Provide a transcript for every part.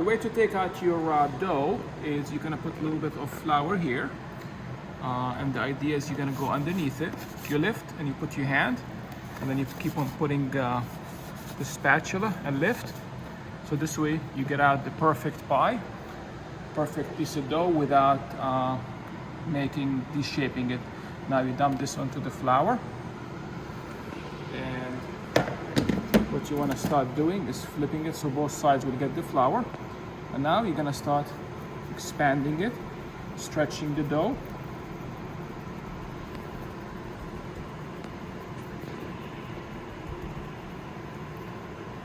The way to take out your dough is you're gonna put a little bit of flour here. And the idea is you're gonna go underneath it. You lift and you put your hand, and then you keep on putting the spatula and lift. So this way you get out the perfect pie, perfect piece of dough without deshaping it. Now you dump this onto the flour, and what you want to start doing is flipping it so both sides will get the flour. And now you're gonna start expanding it, stretching the dough.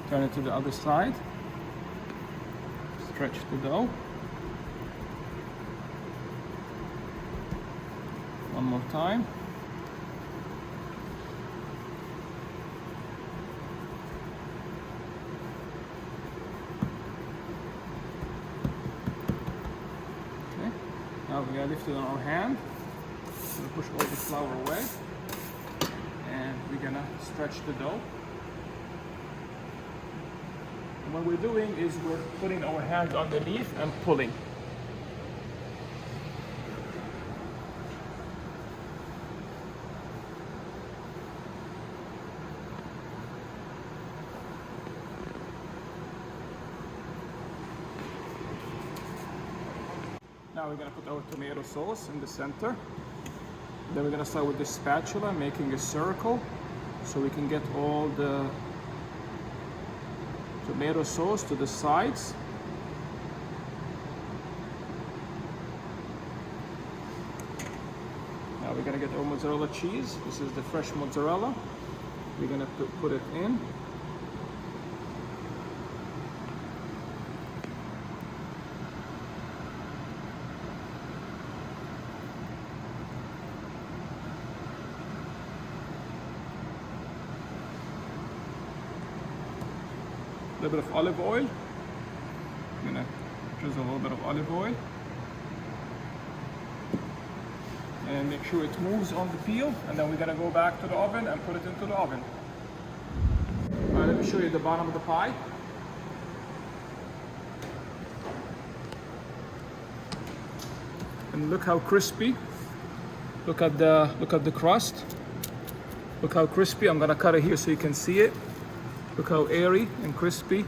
Turn it to the other side. Stretch the dough. One more time. Okay. Now we're gonna lift it on our hand. We're gonna push all the flour away, and we're gonna stretch the dough. What we're doing is we're putting our hands underneath and pulling. Now we're going to put our tomato sauce in the center. Then we're going to start with the spatula, making a circle so we can get all the tomato sauce to the sides. Now we're gonna get our mozzarella cheese. This is the fresh mozzarella. We're gonna put it in. A little bit of olive oil. I'm gonna drizzle a little bit of olive oil, and make sure it moves on the peel, and then we're gonna go back to the oven and put it into the oven. All right, let me show you the bottom of the pie. And look how crispy. Look at the crust. Look how crispy. I'm gonna cut it here so you can see it. Look how airy and crispy